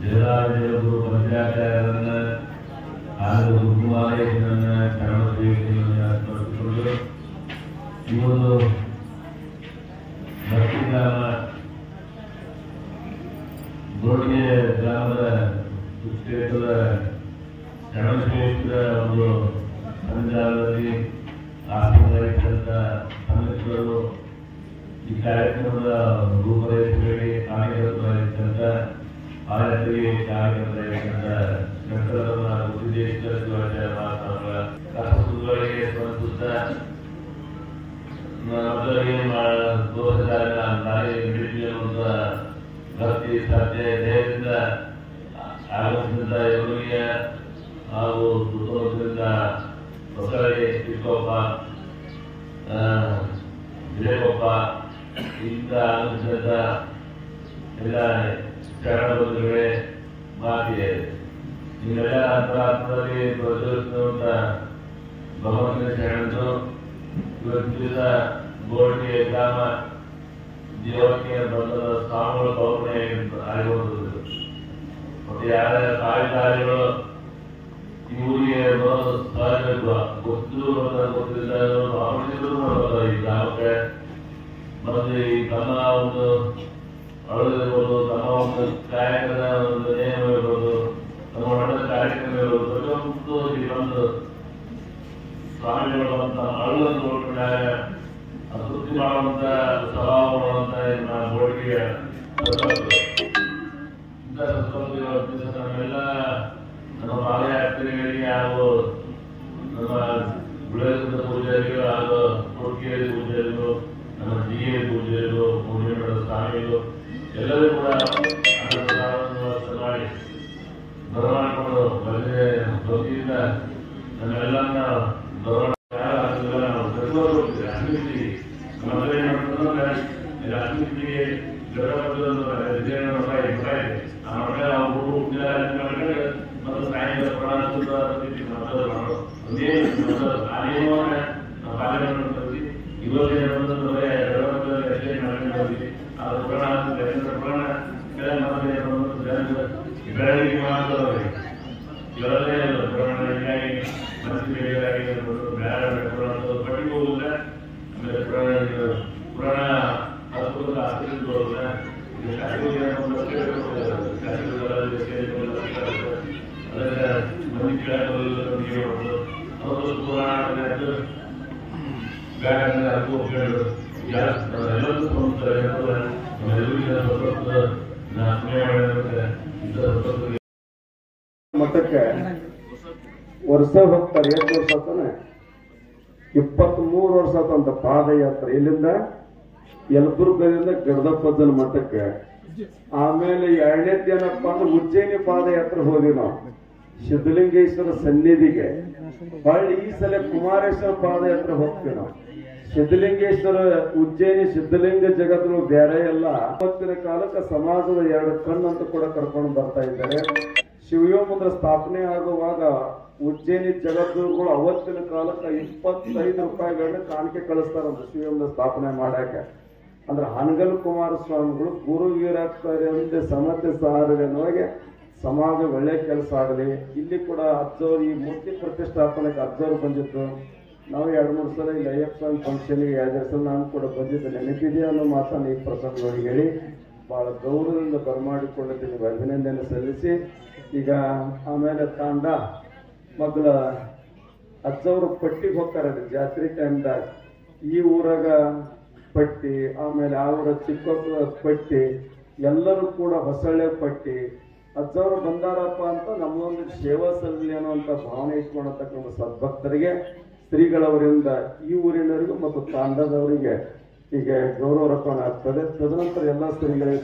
ಜಯರಾಜರು ಪಂಚಾಚಾರ್ಯರನ್ನ ಹಾಗೂ ಕುಮಾರೇಶನನ್ನ ಕರ್ಮಶ್ರೀಯನ್ನು ಸ್ಮರಿಸಿಕೊಂಡು ಇವರು ಭಕ್ತಿಗ್ರಾಮ ಗೋಡಿಗೆ ಗ್ರಾಮದ ಕ್ಷೇತ್ರದ ಕರ್ಮಶ್ರೇಷ್ಠರ ಒಂದು ಸಂಚಾರದಲ್ಲಿ ಆಸಕ್ತರಾಗಿದ್ದಂಥ ಸಮಿತಿಗಳು ಈ ಕಾರ್ಯಕ್ರಮದ ರೂಪರೇಷೆಗಳಿಗೆ ಕಾರ್ಯರತರಾಗಿದ್ದಂಥ ಆಯತಿಗೆ ಕಾರ್ಯರತರಾಗಿದ್ದಂಥ ಶಂಕರರನ್ನ ಉದ್ದೇಶಿತ ಮಾತನಾಡುವ ಕಷ್ಟಗಳಿಗೆ ಸ್ಮರಿಸುತ್ತಾ ಮೊದಲಿಗೆ ದೋಷಕಾರಣ ನಾಳೆ ನೀಡಿರುವಂಥ ಭಕ್ತಿ ಶ್ರದ್ಧೆ ಧೈರ್ಯದಿಂದ ಆಗಮಿಸಿದ ಇವರಿಗೆ ಹಾಗೂ ಕುಟುಂಬದಿಂದ ಹೊಸಳಿ ತಿಕ್ಕೊಪ್ಪ ವಿಜಯಕೊಪ್ಪ ಇಂದ ಆಗಮಿಸಿದ ಎಲ್ಲ ಶರಣ ಬಂಧುಗಳೇ ಮಾತಿದೆ. ನಿಮ್ಮೆಲ್ಲ ಅಂತರಾತ್ಮದಲ್ಲಿ ಪ್ರಚೋದಿಸಿರುವಂಥ ಭಗವಂತನ ಶರಣರು ಇವತ್ತು ದಿವಸ ಗೋಡಿಗೆ ಗ್ರಾಮ ಜೀವಕ್ಕೆ ಬಂದ ಸ್ವಾಮಿಗಳ ಕೌರ್ಣೆ ಆಗಿರುವಂಥದ್ದು. ಮತ್ತು ಯಾರ ಕಾರ್ಯಕಾರಿಗಳು ಈ ಊರಿಗೆ ಬರೋದು ಸಹಜ ಗೊತ್ತಿದ್ರು ಗೊತ್ತಿಲ್ಲ ಅವರಿದ್ರು ಈ ಗ್ರಾಮಕ್ಕೆ ಮತ್ತು ಈ ತಮ್ಮ ಒಂದು ಅಳದಿರ್ಬೋದು, ತಮ್ಮ ಒಂದು ಕಾಯಕದ ಒಂದು ನೇಮ ಇರ್ಬೋದು, ತಮ್ಮ ಹಣದ ಕಾರ್ಯಕ್ರಮ ಇರ್ಬೋದು, ಪ್ರತಿಯೊಂದು ಈ ಒಂದು ಸ್ವಾಮಿಗಳು ಅಂತ ಅಳವನ್ನು ನೋಡ್ಕೊಂಡಾಗ ತೃಪ್ತಿ ಮಾಡುವಂತ ಸ್ವಭಾವ ಮಾಡುವಂತ ಗೋಡಿಗೆ ಇಂಥ ನಮ್ಮೆಲ್ಲ ನಮ್ಮ ಪಾದಯಾತ್ರೆಗಳಿಗೆ ಹಾಗೂ ನಮ್ಮ ಗುಳೇಶ್ವರ ಪೂಜಾರಿಗಳು ಹಾಗೂ ಕೊಡ್ಕೇರಿ ಪೂಜಾರಿಗಳು, ನಮ್ಮ ಜಿಗೇರಿ ಪೂಜಾರಿಗಳು, ಪೂರ್ಣಿಮಾ ಸ್ವಾಮಿಗಳು ಎಲ್ಲರೂ ಕೂಡ ಮಾಡಿ ಬರಮಾಡಿಕೊಂಡು ಬಂದಿದೆ. ಭಕ್ತಿಯಿಂದ ನಮ್ಮೆಲ್ಲನ್ನ ಮಠಕ್ಕೆ ವರ್ಷ ಹೋಗ್ತಾರೆ. ಎಷ್ಟು ವರ್ಷ ಆತಾನೆ? 23 ವರ್ಷ ಆತಂತ ಪಾದಯಾತ್ರೆ. ಇಲ್ಲಿಂದ ಯಲಬುರ್ಗದಿಂದ ಗಡದಪ್ಪಜ್ಜನ ಮಠಕ್ಕೆ. ಆಮೇಲೆ 2ನೇದ್ದು ಏನಪ್ಪ ಅಂದ್ರೆ ಉಜ್ಜಯಿನಿ ಪಾದಯಾತ್ರೆ ಹೋದ್ವಿ ನಾವು ಸಿದ್ಧಲಿಂಗೇಶ್ವರ ಸನ್ನಿಧಿಗೆ. ಹೊಳ್ಳಿ ಈ ಸಲ ಕುಮಾರೇಶ್ವರ ಪಾದಯಾತ್ರೆ ಹೋಗ್ತೀವಿ ನಾವು. ಸಿದ್ಧಲಿಂಗೇಶ್ವರ ಉಜ್ಜಯಿನಿ ಸಿದ್ಧಲಿಂಗ ಜಗತ್ತು ಬೇರೆ ಎಲ್ಲ. ಅವತ್ತಿನ ಕಾಲಕ್ಕೆ ಸಮಾಜದ 2 ಕಣ್ಣು ಅಂತ ಕೂಡ ಕರ್ಕೊಂಡು ಬರ್ತಾ ಇದ್ದಾರೆ. ಶಿವಯೋಮಂದ್ರ ಸ್ಥಾಪನೆ ಆಗುವಾಗ ಉಜ್ಜಯಿನಿ ಜಗದ್ಗುರುಗಳು ಅವತ್ತಿನ ಕಾಲಕ್ಕೆ 25 ರೂಪಾಯಿಗಳನ್ನ ಕಾಣಿಕೆ ಕಳಿಸ್ತಾರಂತ ಶಿವಯೋಮಂದ್ರ ಸ್ಥಾಪನೆ ಮಾಡಕ್ಕೆ. ಅಂದ್ರೆ ಹನಗಲ್ ಕುಮಾರಸ್ವಾಮಿಗಳು ಗುರು ವೀರಾಚಾರ್ಯ ಸಮತೆ ಸಹಾರವಾಗಿ ಸಮಾಜ ಒಳ್ಳೆ ಕೆಲಸ ಆಗಲಿ. ಇಲ್ಲಿ ಕೂಡ ಅಜ್ಜವ್ರು ಈ ಮೂರ್ತಿ ಪ್ರತಿಷ್ಠಾಪನೆಗೆ ಅಜ್ಜವ್ರು ಬಂದಿತ್ತು. ನಾವು 2-3 ಸಲ ಇಲ್ಲಿ ಅಯ್ಯಪ್ಪ ಫಂಕ್ಷನ್ಗೆ 2 ಸಲ ನಾನು ಕೂಡ ಬಂದಿದ್ದೆ. ನೆನಪಿದೆ ಅನ್ನೋ ಮಾತನ್ನು ಈ ಪ್ರಸಂಗವಾಗಿ ಹೇಳಿ ಬಹಳ ಗೌರವದಿಂದ ಬರಮಾಡಿಕೊಳ್ಳುತ್ತೀನಿ, ಅಭಿನಂದನೆ ಸಲ್ಲಿಸಿ. ಈಗ ಆಮೇಲೆ ತಾಂಡ ಮಗಳ ಅಜ್ಜವರು ಪಟ್ಟಿಗೆ ಹೋಗ್ತಾರೆ ಜಾತ್ರೆ ಟೈಮ್ದಾಗ. ಈ ಊರಾಗ ಪಟ್ಟಿ, ಆಮೇಲೆ ಆ ಊರ ಚಿಕ್ಕ ಪಟ್ಟಿ, ಎಲ್ಲರೂ ಕೂಡ ಹೊಸಳ್ಳೆ ಪಟ್ಟಿ. ಅಜ್ಜವರು ಬಂದಾರಪ್ಪ ಅಂತ ನಮ್ಮೊಂದು ಸೇವಾ ಸಲ್ಲಲಿ ಅನ್ನುವಂಥ ಭಾವನೆ ಇಟ್ಕೊಂಡತಕ್ಕಂಥ ಸದ್ಭಕ್ತರಿಗೆ ಶ್ರೀಗಳವರಿಂದ ಈ ಊರಿನವರಿಗೂ ಮತ್ತು ತಾಂಡದವರಿಗೆ ಈಗ ಗೌರವ ರಪ್ಪಣ ಆಗ್ತದೆ. ತದನಂತರ ಎಲ್ಲ ಶ್ರೀಗಳಿಗೆ